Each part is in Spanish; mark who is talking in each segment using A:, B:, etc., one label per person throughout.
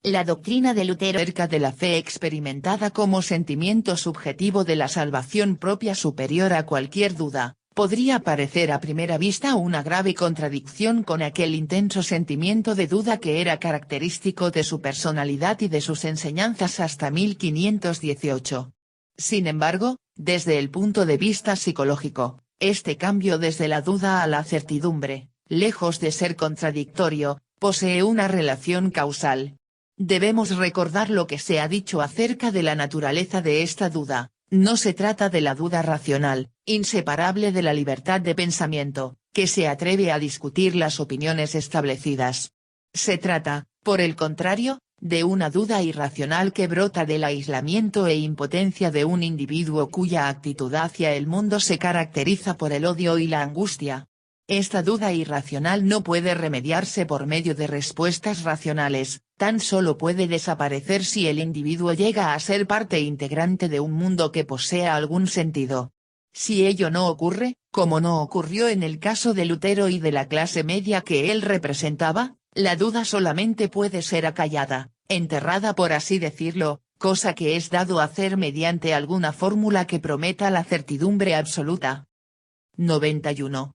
A: La doctrina de Lutero acerca de la fe experimentada como sentimiento subjetivo de la salvación propia superior a cualquier duda, podría parecer a primera vista una grave contradicción con aquel intenso sentimiento de duda que era característico de su personalidad y de sus enseñanzas hasta 1518. Sin embargo, desde el punto de vista psicológico, este cambio desde la duda a la certidumbre, lejos de ser contradictorio, posee una relación causal. Debemos recordar lo que se ha dicho acerca de la naturaleza de esta duda. No se trata de la duda racional, inseparable de la libertad de pensamiento, que se atreve a discutir las opiniones establecidas. Se trata, por el contrario, de una duda irracional que brota del aislamiento e impotencia de un individuo cuya actitud hacia el mundo se caracteriza por el odio y la angustia. Esta duda irracional no puede remediarse por medio de respuestas racionales, tan solo puede desaparecer si el individuo llega a ser parte integrante de un mundo que posea algún sentido. Si ello no ocurre, como no ocurrió en el caso de Lutero y de la clase media que él representaba, la duda solamente puede ser acallada, enterrada por así decirlo, cosa que es dado hacer mediante alguna fórmula que prometa la certidumbre absoluta. 91.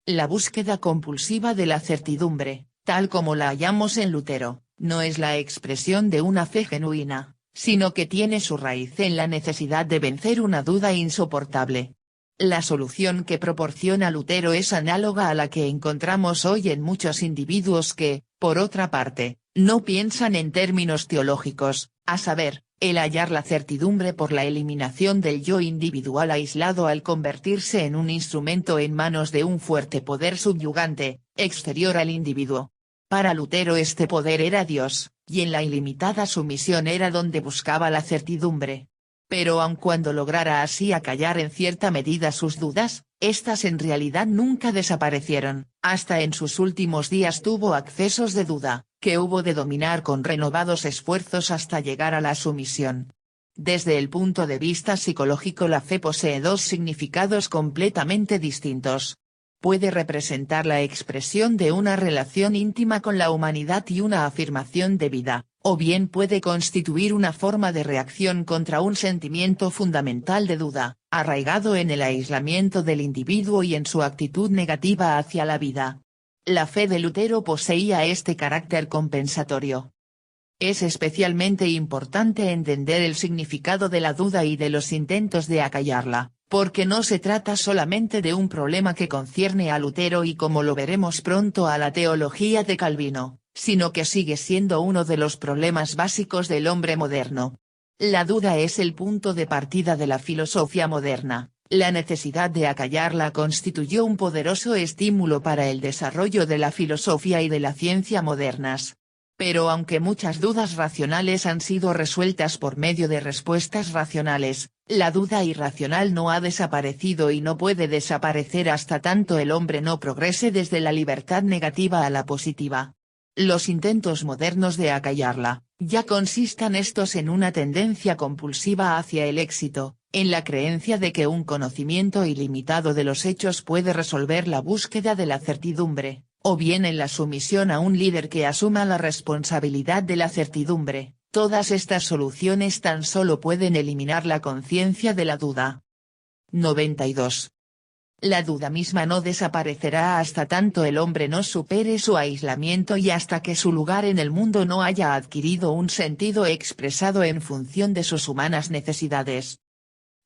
A: La búsqueda compulsiva de la certidumbre, tal como la hallamos en Lutero, no es la expresión de una fe genuina, sino que tiene su raíz en la necesidad de vencer una duda insoportable. La solución que proporciona Lutero es análoga a la que encontramos hoy en muchos individuos que, por otra parte, no piensan en términos teológicos, a saber, el hallar la certidumbre por la eliminación del yo individual aislado al convertirse en un instrumento en manos de un fuerte poder subyugante, exterior al individuo. Para Lutero este poder era Dios, y en la ilimitada sumisión era donde buscaba la certidumbre. Pero aun cuando lograra así acallar en cierta medida sus dudas, éstas en realidad nunca desaparecieron, hasta en sus últimos días tuvo accesos de duda, que hubo de dominar con renovados esfuerzos hasta llegar a la sumisión. Desde el punto de vista psicológico la fe posee dos significados completamente distintos. Puede representar la expresión de una relación íntima con la humanidad y una afirmación de vida, o bien puede constituir una forma de reacción contra un sentimiento fundamental de duda, arraigado en el aislamiento del individuo y en su actitud negativa hacia la vida. La fe de Lutero poseía este carácter compensatorio. Es especialmente importante entender el significado de la duda y de los intentos de acallarla, porque no se trata solamente de un problema que concierne a Lutero y como lo veremos pronto a la teología de Calvino, sino que sigue siendo uno de los problemas básicos del hombre moderno. La duda es el punto de partida de la filosofía moderna. La necesidad de acallarla constituyó un poderoso estímulo para el desarrollo de la filosofía y de la ciencia modernas. Pero aunque muchas dudas racionales han sido resueltas por medio de respuestas racionales, la duda irracional no ha desaparecido y no puede desaparecer hasta tanto el hombre no progrese desde la libertad negativa a la positiva. Los intentos modernos de acallarla, ya consistan estos en una tendencia compulsiva hacia el éxito, en la creencia de que un conocimiento ilimitado de los hechos puede resolver la búsqueda de la certidumbre, o bien en la sumisión a un líder que asuma la responsabilidad de la certidumbre. Todas estas soluciones tan solo pueden eliminar la conciencia de la duda. 92. La duda misma no desaparecerá hasta tanto el hombre no supere su aislamiento y hasta que su lugar en el mundo no haya adquirido un sentido expresado en función de sus humanas necesidades.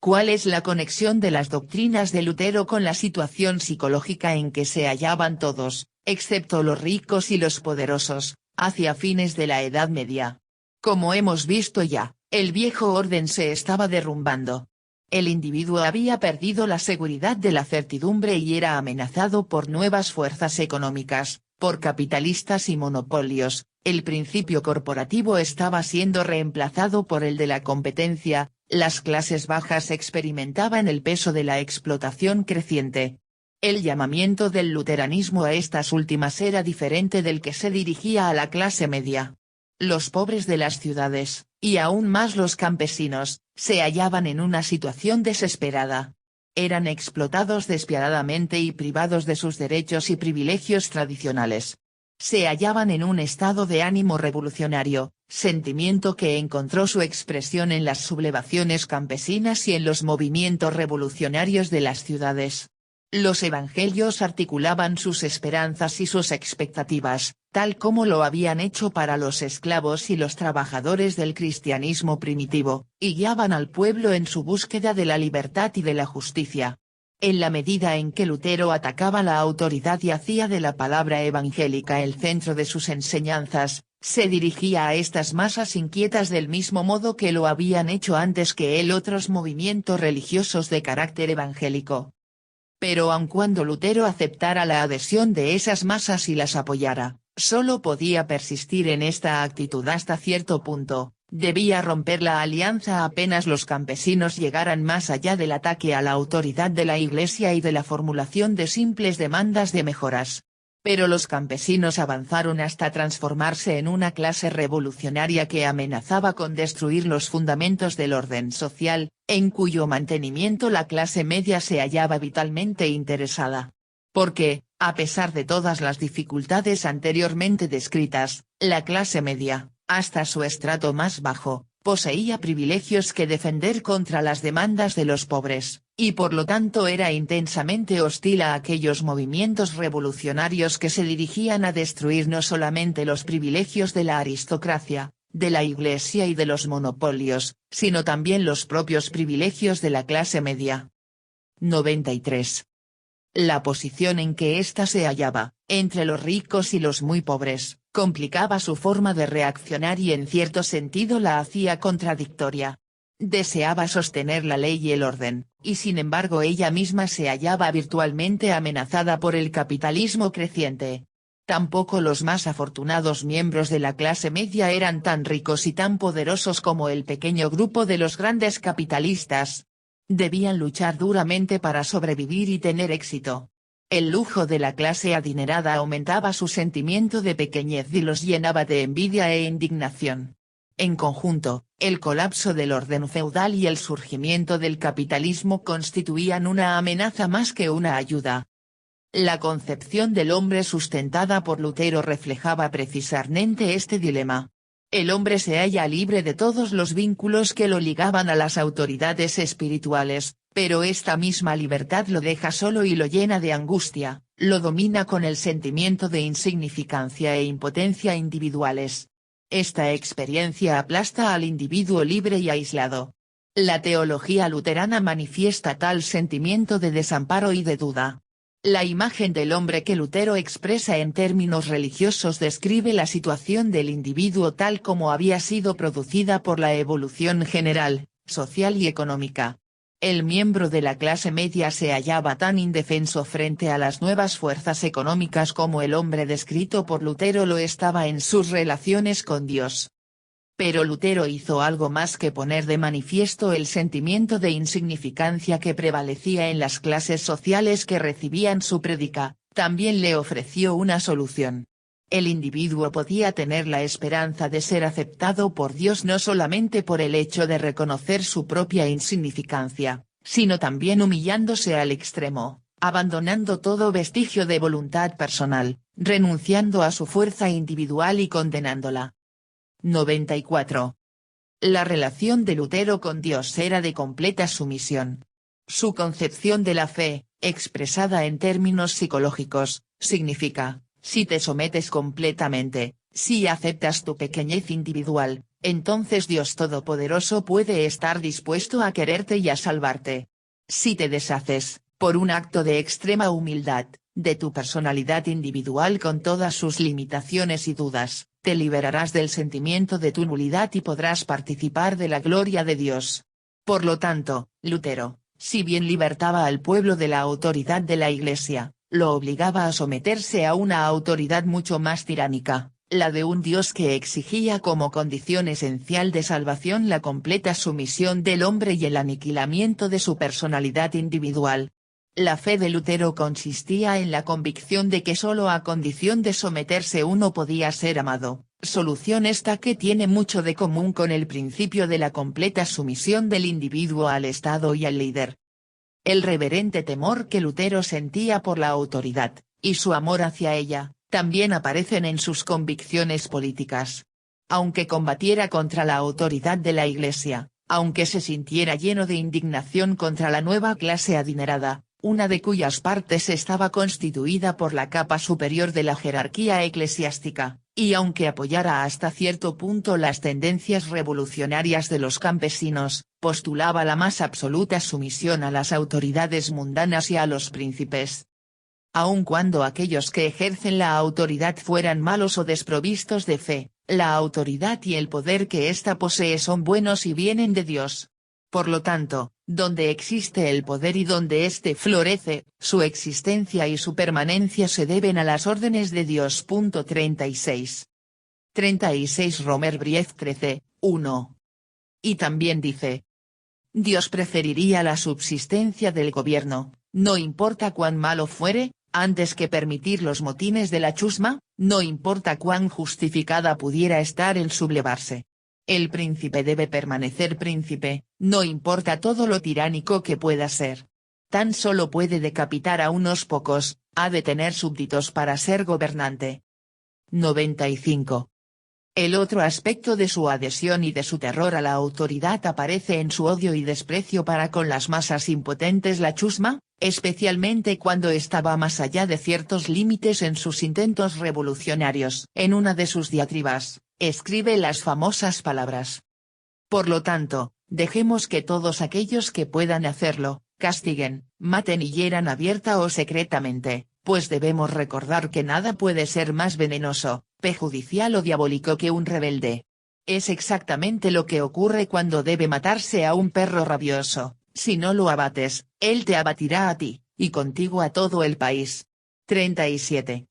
A: ¿Cuál es la conexión de las doctrinas de Lutero con la situación psicológica en que se hallaban todos, excepto los ricos y los poderosos, hacia fines de la Edad Media? Como hemos visto ya, el viejo orden se estaba derrumbando. El individuo había perdido la seguridad de la certidumbre y era amenazado por nuevas fuerzas económicas, por capitalistas y monopolios. El principio corporativo estaba siendo reemplazado por el de la competencia, las clases bajas experimentaban el peso de la explotación creciente. El llamamiento del luteranismo a estas últimas era diferente del que se dirigía a la clase media. Los pobres de las ciudades, y aún más los campesinos, se hallaban en una situación desesperada. Eran explotados despiadadamente y privados de sus derechos y privilegios tradicionales. Se hallaban en un estado de ánimo revolucionario, sentimiento que encontró su expresión en las sublevaciones campesinas y en los movimientos revolucionarios de las ciudades. Los evangelios articulaban sus esperanzas y sus expectativas, tal como lo habían hecho para los esclavos y los trabajadores del cristianismo primitivo, y guiaban al pueblo en su búsqueda de la libertad y de la justicia. En la medida en que Lutero atacaba la autoridad y hacía de la palabra evangélica el centro de sus enseñanzas, se dirigía a estas masas inquietas del mismo modo que lo habían hecho antes que él otros movimientos religiosos de carácter evangélico. Pero aun cuando Lutero aceptara la adhesión de esas masas y las apoyara, solo podía persistir en esta actitud hasta cierto punto. Debía romper la alianza apenas los campesinos llegaran más allá del ataque a la autoridad de la Iglesia y de la formulación de simples demandas de mejoras. Pero los campesinos avanzaron hasta transformarse en una clase revolucionaria que amenazaba con destruir los fundamentos del orden social, en cuyo mantenimiento la clase media se hallaba vitalmente interesada. Porque, a pesar de todas las dificultades anteriormente descritas, la clase media, hasta su estrato más bajo, poseía privilegios que defender contra las demandas de los pobres, y por lo tanto era intensamente hostil a aquellos movimientos revolucionarios que se dirigían a destruir no solamente los privilegios de la aristocracia, de la Iglesia y de los monopolios, sino también los propios privilegios de la clase media. 93. La posición en que ésta se hallaba, entre los ricos y los muy pobres, complicaba su forma de reaccionar y en cierto sentido la hacía contradictoria. Deseaba sostener la ley y el orden, y sin embargo ella misma se hallaba virtualmente amenazada por el capitalismo creciente. Tampoco los más afortunados miembros de la clase media eran tan ricos y tan poderosos como el pequeño grupo de los grandes capitalistas. Debían luchar duramente para sobrevivir y tener éxito. El lujo de la clase adinerada aumentaba su sentimiento de pequeñez y los llenaba de envidia e indignación. En conjunto, el colapso del orden feudal y el surgimiento del capitalismo constituían una amenaza más que una ayuda. La concepción del hombre sustentada por Lutero reflejaba precisamente este dilema. El hombre se halla libre de todos los vínculos que lo ligaban a las autoridades espirituales, pero esta misma libertad lo deja solo y lo llena de angustia, lo domina con el sentimiento de insignificancia e impotencia individuales. Esta experiencia aplasta al individuo libre y aislado. La teología luterana manifiesta tal sentimiento de desamparo y de duda. La imagen del hombre que Lutero expresa en términos religiosos describe la situación del individuo tal como había sido producida por la evolución general, social y económica. El miembro de la clase media se hallaba tan indefenso frente a las nuevas fuerzas económicas como el hombre descrito por Lutero lo estaba en sus relaciones con Dios. Pero Lutero hizo algo más que poner de manifiesto el sentimiento de insignificancia que prevalecía en las clases sociales que recibían su prédica, también le ofreció una solución. El individuo podía tener la esperanza de ser aceptado por Dios no solamente por el hecho de reconocer su propia insignificancia, sino también humillándose al extremo, abandonando todo vestigio de voluntad personal, renunciando a su fuerza individual y condenándola. 94. La relación de Lutero con Dios era de completa sumisión. Su concepción de la fe, expresada en términos psicológicos, significa, si te sometes completamente, si aceptas tu pequeñez individual, entonces Dios Todopoderoso puede estar dispuesto a quererte y a salvarte. Si te deshaces, por un acto de extrema humildad, de tu personalidad individual con todas sus limitaciones y dudas, te liberarás del sentimiento de tu nulidad y podrás participar de la gloria de Dios. Por lo tanto, Lutero, si bien libertaba al pueblo de la autoridad de la Iglesia, lo obligaba a someterse a una autoridad mucho más tiránica, la de un Dios que exigía como condición esencial de salvación la completa sumisión del hombre y el aniquilamiento de su personalidad individual. La fe de Lutero consistía en la convicción de que solo a condición de someterse uno podía ser amado, solución esta que tiene mucho de común con el principio de la completa sumisión del individuo al Estado y al líder. El reverente temor que Lutero sentía por la autoridad, y su amor hacia ella, también aparecen en sus convicciones políticas. aunque combatiera contra la autoridad de la Iglesia, aunque se sintiera lleno de indignación contra la nueva clase adinerada, una de cuyas partes estaba constituida por la capa superior de la jerarquía eclesiástica, y aunque apoyara hasta cierto punto las tendencias revolucionarias de los campesinos, postulaba la más absoluta sumisión a las autoridades mundanas y a los príncipes. Aun cuando aquellos que ejercen la autoridad fueran malos o desprovistos de fe, la autoridad y el poder que ésta posee son buenos y vienen de Dios. Por lo tanto, donde existe el poder y donde éste florece, su existencia y su permanencia se deben a las órdenes de Dios. 36. 36 Romer Brief 13, 1. Y también dice: Dios preferiría la subsistencia del gobierno, no importa cuán malo fuere, antes que permitir los motines de la chusma, no importa cuán justificada pudiera estar el sublevarse. El príncipe debe permanecer príncipe, no importa todo lo tiránico que pueda ser. Tan solo puede decapitar a unos pocos, ha de tener súbditos para ser gobernante. 95. El otro aspecto de su adhesión y de su terror a la autoridad aparece en su odio y desprecio para con las masas impotentes. La chusma, especialmente cuando estaba más allá de ciertos límites en sus intentos revolucionarios. En una de sus diatribas, escribe las famosas palabras: Por lo tanto, dejemos que todos aquellos que puedan hacerlo, castiguen, maten y hieran abierta o secretamente, pues debemos recordar que nada puede ser más venenoso, perjudicial o diabólico que un rebelde. Es exactamente lo que ocurre cuando debe matarse a un perro rabioso: si no lo abates, él te abatirá a ti, y contigo a todo el país. 37.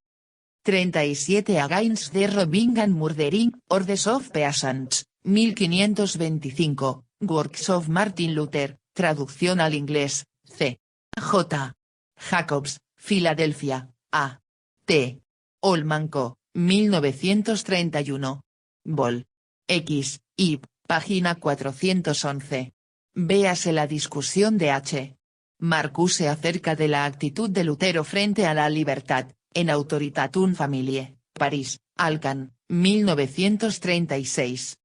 A: 37 Against the Robbing and Murdering Orders of Peasants, 1525, Works of Martin Luther, traducción al inglés, C. J. Jacobs, Filadelfia, A. T. Holman Co., 1931. Vol. X, ib, página 411. Véase la discusión de H. Marcuse acerca de la actitud de Lutero frente a la libertad, en Autoritatum Familiae, París, Alcan, 1936.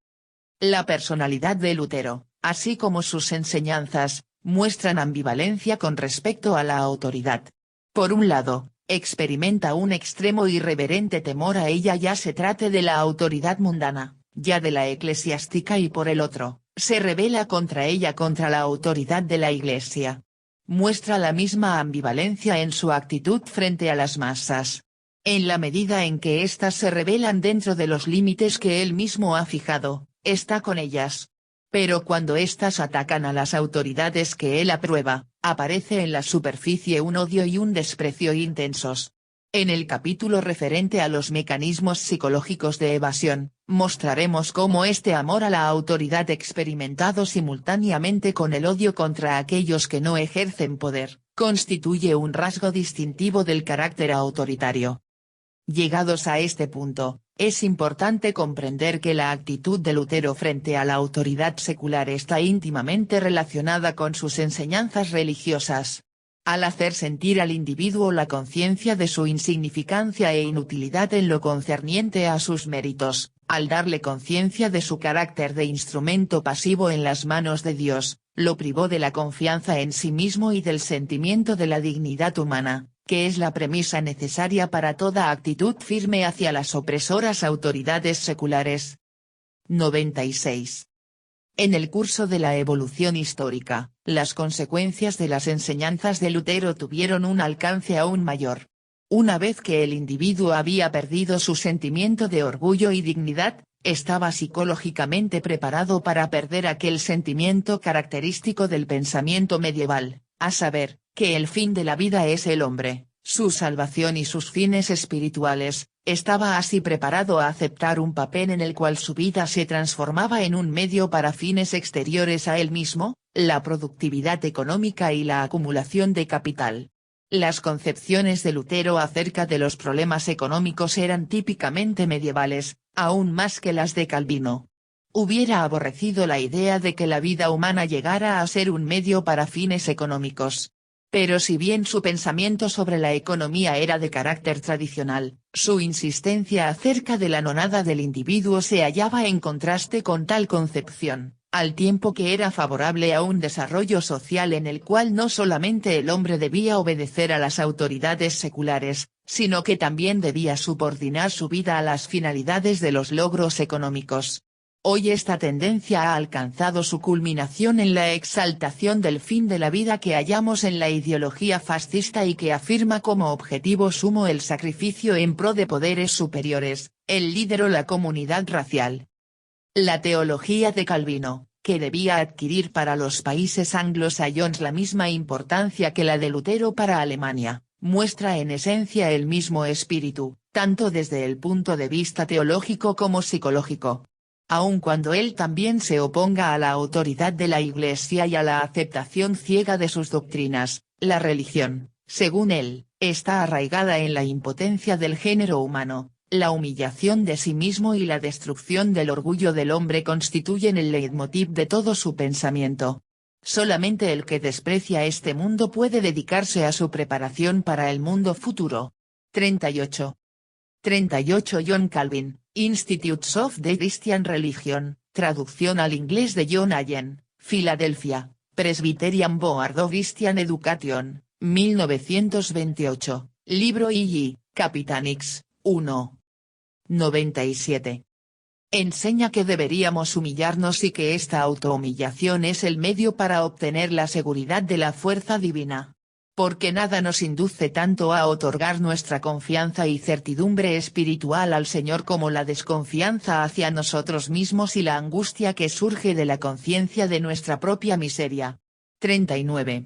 A: La personalidad de Lutero, así como sus enseñanzas, muestran ambivalencia con respecto a la autoridad. Por un lado, experimenta un extremo y reverente temor a ella, ya se trate de la autoridad mundana, ya de la eclesiástica, y por el otro, se rebela contra ella, contra la autoridad de la Iglesia. Muestra la misma ambivalencia en su actitud frente a las masas. En la medida en que éstas se rebelan dentro de los límites que él mismo ha fijado, está con ellas. Pero cuando éstas atacan a las autoridades que él aprueba, aparece en la superficie un odio y un desprecio intensos. En el capítulo referente a los mecanismos psicológicos de evasión, mostraremos cómo este amor a la autoridad experimentado simultáneamente con el odio contra aquellos que no ejercen poder, constituye un rasgo distintivo del carácter autoritario. Llegados a este punto, es importante comprender que la actitud de Lutero frente a la autoridad secular está íntimamente relacionada con sus enseñanzas religiosas. Al hacer sentir al individuo la conciencia de su insignificancia e inutilidad en lo concerniente a sus méritos, al darle conciencia de su carácter de instrumento pasivo en las manos de Dios, lo privó de la confianza en sí mismo y del sentimiento de la dignidad humana, que es la premisa necesaria para toda actitud firme hacia las opresoras autoridades seculares. 96. En el curso de la evolución histórica, las consecuencias de las enseñanzas de Lutero tuvieron un alcance aún mayor. Una vez que el individuo había perdido su sentimiento de orgullo y dignidad, estaba psicológicamente preparado para perder aquel sentimiento característico del pensamiento medieval, a saber, que el fin de la vida es el hombre, su salvación y sus fines espirituales. Estaba así preparado a aceptar un papel en el cual su vida se transformaba en un medio para fines exteriores a él mismo, la productividad económica y la acumulación de capital. Las concepciones de Lutero acerca de los problemas económicos eran típicamente medievales, aún más que las de Calvino. Hubiera aborrecido la idea de que la vida humana llegara a ser un medio para fines económicos. Pero si bien su pensamiento sobre la economía era de carácter tradicional, su insistencia acerca de la nonada del individuo se hallaba en contraste con tal concepción, al tiempo que era favorable a un desarrollo social en el cual no solamente el hombre debía obedecer a las autoridades seculares, sino que también debía subordinar su vida a las finalidades de los logros económicos. Hoy esta tendencia ha alcanzado su culminación en la exaltación del fin de la vida que hallamos en la ideología fascista y que afirma como objetivo sumo el sacrificio en pro de poderes superiores, el líder o la comunidad racial. La teología de Calvino, que debía adquirir para los países anglosajones la misma importancia que la de Lutero para Alemania, muestra en esencia el mismo espíritu, tanto desde el punto de vista teológico como psicológico. Aun cuando él también se oponga a la autoridad de la Iglesia y a la aceptación ciega de sus doctrinas, la religión, según él, está arraigada en la impotencia del género humano, la humillación de sí mismo y la destrucción del orgullo del hombre constituyen el leitmotiv de todo su pensamiento. Solamente el que desprecia este mundo puede dedicarse a su preparación para el mundo futuro. 38. John Calvin, Institutes of the Christian Religion, traducción al inglés de John Allen, Filadelfia, Presbyterian Board of Christian Education, 1928, libro I.G., Capitán X, 1. 97. Enseña que deberíamos humillarnos y que esta autohumillación es el medio para obtener la seguridad de la fuerza divina. Porque nada nos induce tanto a otorgar nuestra confianza y certidumbre espiritual al Señor como la desconfianza hacia nosotros mismos y la angustia que surge de la conciencia de nuestra propia miseria. 39.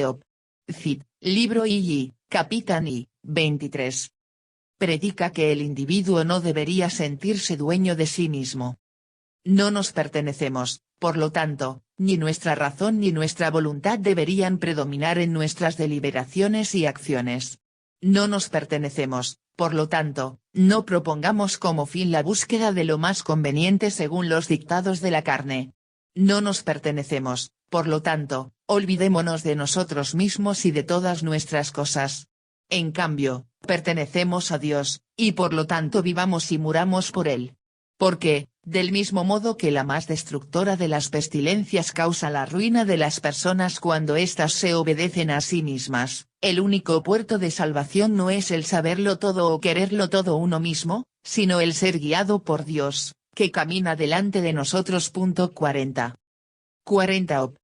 A: Op. Cit. Libro I.G., Capitán I. 23. Predica que el individuo no debería sentirse dueño de sí mismo. No nos pertenecemos, por lo tanto, ni nuestra razón ni nuestra voluntad deberían predominar en nuestras deliberaciones y acciones. No nos pertenecemos, por lo tanto, no propongamos como fin la búsqueda de lo más conveniente según los dictados de la carne. No nos pertenecemos, por lo tanto, olvidémonos de nosotros mismos y de todas nuestras cosas. En cambio, pertenecemos a Dios, y por lo tanto vivamos y muramos por Él. Porque, del mismo modo que la más destructora de las pestilencias causa la ruina de las personas cuando éstas se obedecen a sí mismas, el único puerto de salvación no es el saberlo todo o quererlo todo uno mismo, sino el ser guiado por Dios, que camina delante de nosotros. 40. Op.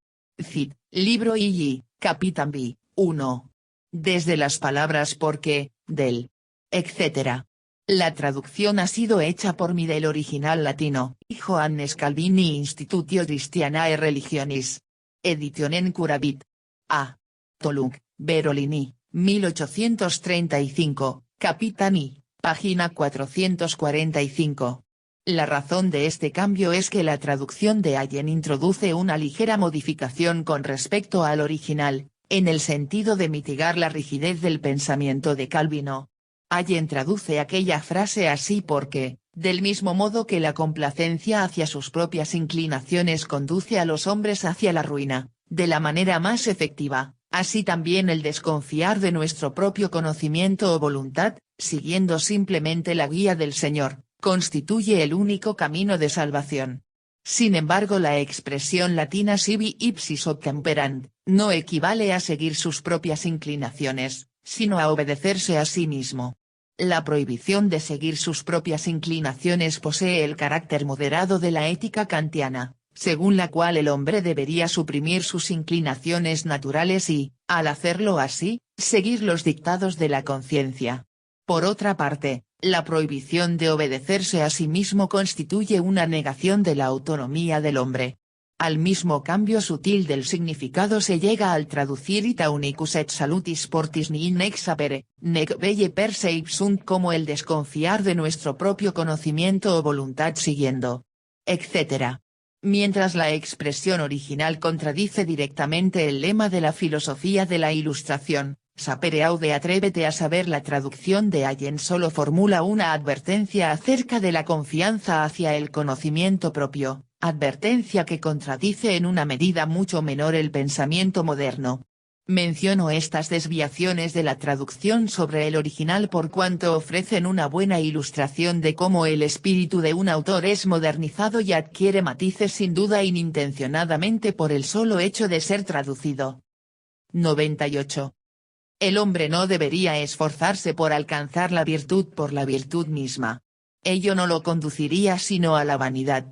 A: Cit. Libro I.G., Capitán B. 1. Desde las palabras porque, del, etc. La traducción ha sido hecha por mí del original latino, Johannes Calvini Institutio Christianae Religionis. Editionen Curabit. A. Toluk, Berolini, 1835, Capitani, página 445. La razón de este cambio es que la traducción de Allen introduce una ligera modificación con respecto al original, en el sentido de mitigar la rigidez del pensamiento de Calvino. Allen traduce aquella frase así porque, del mismo modo que la complacencia hacia sus propias inclinaciones conduce a los hombres hacia la ruina, de la manera más efectiva, así también el desconfiar de nuestro propio conocimiento o voluntad, siguiendo simplemente la guía del Señor, constituye el único camino de salvación. Sin embargo, la expresión latina sibi ipsis obtemperant, no equivale a seguir sus propias inclinaciones, sino a obedecerse a sí mismo. La prohibición de seguir sus propias inclinaciones posee el carácter moderado de la ética kantiana, según la cual el hombre debería suprimir sus inclinaciones naturales y, al hacerlo así, seguir los dictados de la conciencia. Por otra parte, la prohibición de obedecerse a sí mismo constituye una negación de la autonomía del hombre. Al mismo cambio sutil del significado se llega al traducir ita unicus et salutis portis ni in ex sapere, nec belle per se ipsunt como el desconfiar de nuestro propio conocimiento o voluntad siguiendo, etc. Mientras la expresión original contradice directamente el lema de la filosofía de la Ilustración, sapere aude atrévete a saber. La traducción de Allen solo formula una advertencia acerca de la confianza hacia el conocimiento propio, advertencia que contradice en una medida mucho menor el pensamiento moderno. Menciono estas desviaciones de la traducción sobre el original por cuanto ofrecen una buena ilustración de cómo el espíritu de un autor es modernizado y adquiere matices sin duda inintencionadamente por el solo hecho de ser traducido. 98. El hombre no debería esforzarse por alcanzar la virtud por la virtud misma. Ello no lo conduciría sino a la vanidad.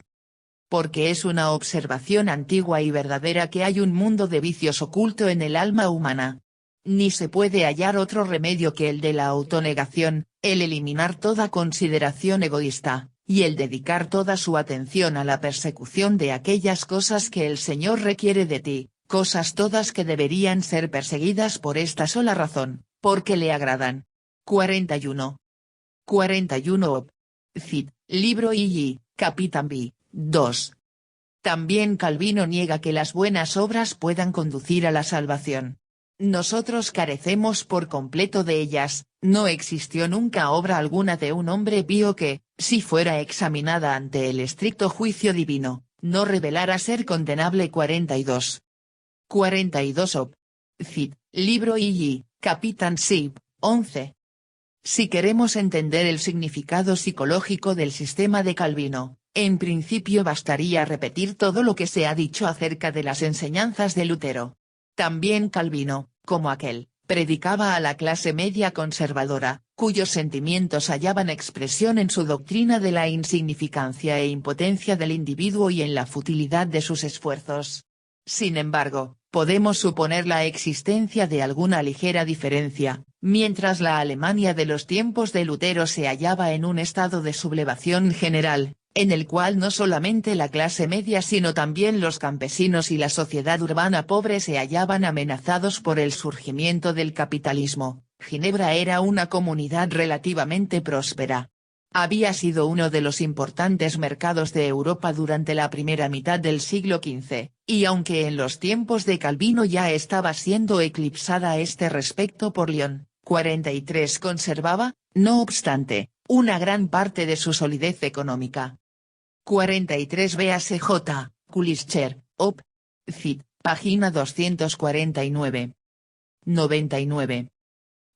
A: Porque es una observación antigua y verdadera que hay un mundo de vicios oculto en el alma humana. Ni se puede hallar otro remedio que el de la autonegación, el eliminar toda consideración egoísta, y el dedicar toda su atención a la persecución de aquellas cosas que el Señor requiere de ti, cosas todas que deberían ser perseguidas por esta sola razón, porque le agradan. 41. 41 Cid, libro II, Capitán B. 2. También Calvino niega que las buenas obras puedan conducir a la salvación. Nosotros carecemos por completo de ellas, no existió nunca obra alguna de un hombre pío que, si fuera examinada ante el estricto juicio divino, no revelara ser condenable. 42. 42 Op. Cid, libro II, Capitán Sib, 11. Si queremos entender el significado psicológico del sistema de Calvino, en principio bastaría repetir todo lo que se ha dicho acerca de las enseñanzas de Lutero. También Calvino, como aquel, predicaba a la clase media conservadora, cuyos sentimientos hallaban expresión en su doctrina de la insignificancia e impotencia del individuo y en la futilidad de sus esfuerzos. Sin embargo, podemos suponer la existencia de alguna ligera diferencia, mientras la Alemania de los tiempos de Lutero se hallaba en un estado de sublevación general, en el cual no solamente la clase media sino también los campesinos y la sociedad urbana pobre se hallaban amenazados por el surgimiento del capitalismo. Ginebra era una comunidad relativamente próspera. Había sido uno de los importantes mercados de Europa durante la primera mitad del siglo XV, y aunque en los tiempos de Calvino ya estaba siendo eclipsada a este respecto por Lyon, 43 conservaba, no obstante, una gran parte de su solidez económica. 43 véase J. Kulischer, Op. Cid, página 249. 99.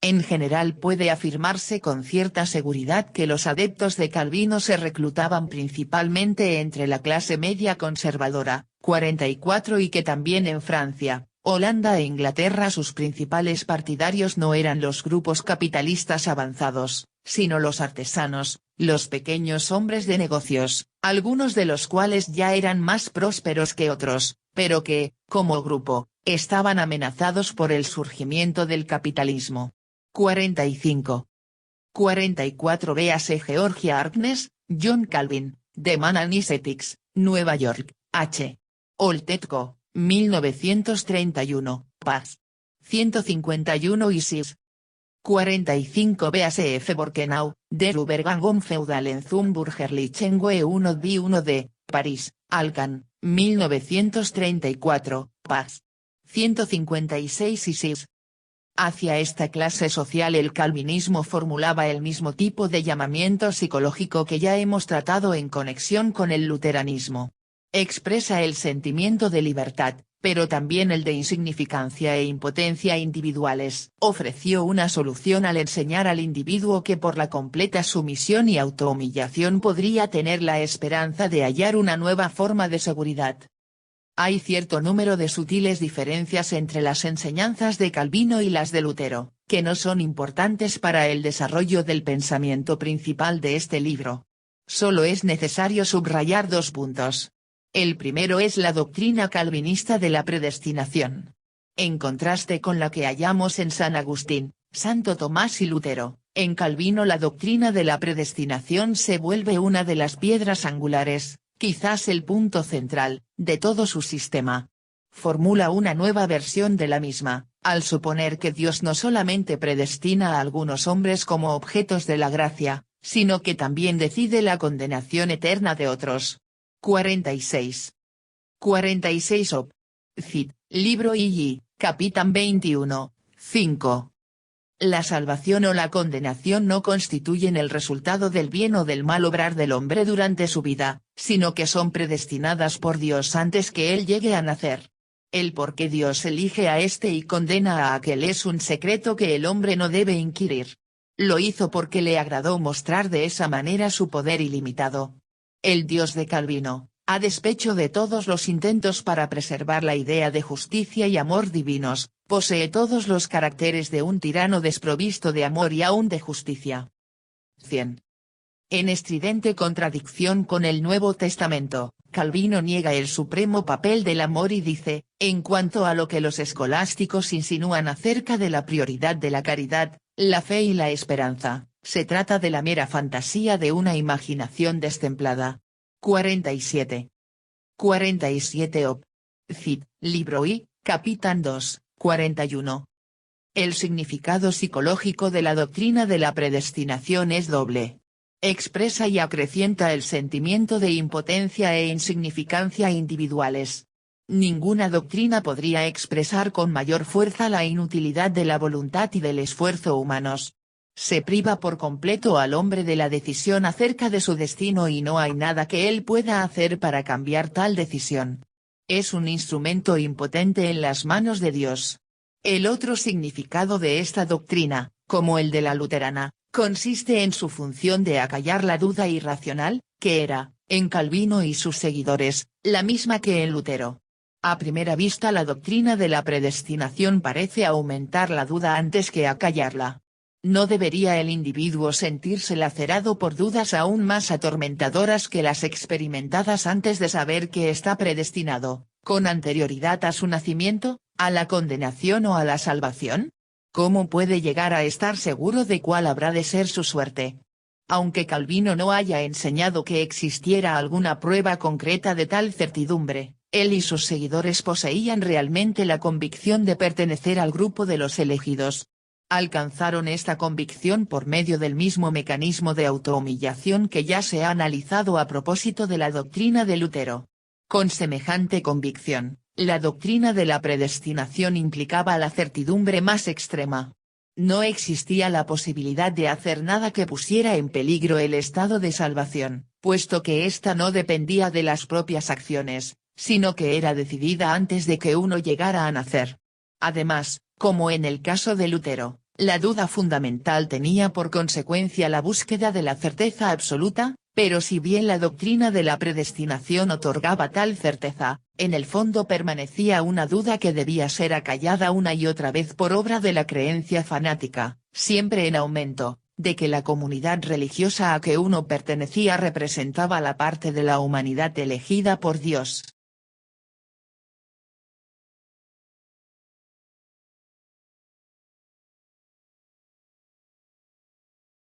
A: En general puede afirmarse con cierta seguridad que los adeptos de Calvino se reclutaban principalmente entre la clase media conservadora, 44 y que también en Francia, Holanda e Inglaterra sus principales partidarios no eran los grupos capitalistas avanzados, sino los artesanos, los pequeños hombres de negocios, algunos de los cuales ya eran más prósperos que otros, pero que, como grupo, estaban amenazados por el surgimiento del capitalismo. 45. 44 véase Georgia Harkness, John Calvin, The Man and His Ethics, Nueva York, H. Oltetco, 1931, Paz. 151 y Sis. 45 véase F. Borkenau, Der Übergang Feudalen zum Bürgerlichen 1 de, París, Alcan, 1934, Paz. 156 y Sis. Hacia esta clase social el calvinismo formulaba el mismo tipo de llamamiento psicológico que ya hemos tratado en conexión con el luteranismo. Expresa el sentimiento de libertad, pero también el de insignificancia e impotencia individuales. Ofreció una solución al enseñar al individuo que por la completa sumisión y autohumillación podría tener la esperanza de hallar una nueva forma de seguridad. Hay cierto número de sutiles diferencias entre las enseñanzas de Calvino y las de Lutero, que no son importantes para el desarrollo del pensamiento principal de este libro. Solo es necesario subrayar dos puntos. El primero es la doctrina calvinista de la predestinación. En contraste con la que hallamos en San Agustín, Santo Tomás y Lutero, en Calvino la doctrina de la predestinación se vuelve una de las piedras angulares, quizás el punto central, de todo su sistema. Formula una nueva versión de la misma, al suponer que Dios no solamente predestina a algunos hombres como objetos de la gracia, sino que también decide la condenación eterna de otros. 46. 46 Op. Cid, libro II, Capitán 21, 5. La salvación o la condenación no constituyen el resultado del bien o del mal obrar del hombre durante su vida, sino que son predestinadas por Dios antes que él llegue a nacer. El por qué Dios elige a este y condena a aquel es un secreto que el hombre no debe inquirir. Lo hizo porque le agradó mostrar de esa manera su poder ilimitado. El Dios de Calvino, a despecho de todos los intentos para preservar la idea de justicia y amor divinos, posee todos los caracteres de un tirano desprovisto de amor y aún de justicia. 100. En estridente contradicción con el Nuevo Testamento, Calvino niega el supremo papel del amor y dice, en cuanto a lo que los escolásticos insinúan acerca de la prioridad de la caridad, la fe y la esperanza, se trata de la mera fantasía de una imaginación destemplada. 47. 47 Op. Cit. Libro I, Capitán 2, 41. El significado psicológico de la doctrina de la predestinación es doble. Expresa y acrecienta el sentimiento de impotencia e insignificancia individuales. Ninguna doctrina podría expresar con mayor fuerza la inutilidad de la voluntad y del esfuerzo humanos. Se priva por completo al hombre de la decisión acerca de su destino y no hay nada que él pueda hacer para cambiar tal decisión. Es un instrumento impotente en las manos de Dios. El otro significado de esta doctrina, como el de la luterana, consiste en su función de acallar la duda irracional, que era, en Calvino y sus seguidores, la misma que en Lutero. A primera vista la doctrina de la predestinación parece aumentar la duda antes que acallarla. ¿No debería el individuo sentirse lacerado por dudas aún más atormentadoras que las experimentadas antes de saber que está predestinado, con anterioridad a su nacimiento, a la condenación o a la salvación? ¿Cómo puede llegar a estar seguro de cuál habrá de ser su suerte? Aunque Calvino no haya enseñado que existiera alguna prueba concreta de tal certidumbre, él y sus seguidores poseían realmente la convicción de pertenecer al grupo de los elegidos. Alcanzaron esta convicción por medio del mismo mecanismo de autohumillación que ya se ha analizado a propósito de la doctrina de Lutero. Con semejante convicción, la doctrina de la predestinación implicaba la certidumbre más extrema. No existía la posibilidad de hacer nada que pusiera en peligro el estado de salvación, puesto que ésta no dependía de las propias acciones, sino que era decidida antes de que uno llegara a nacer. Además, como en el caso de Lutero, la duda fundamental tenía por consecuencia la búsqueda de la certeza absoluta, pero si bien la doctrina de la predestinación otorgaba tal certeza, en el fondo permanecía una duda que debía ser acallada una y otra vez por obra de la creencia fanática, siempre en aumento, de que la comunidad religiosa a que uno pertenecía representaba la parte de la humanidad elegida por Dios.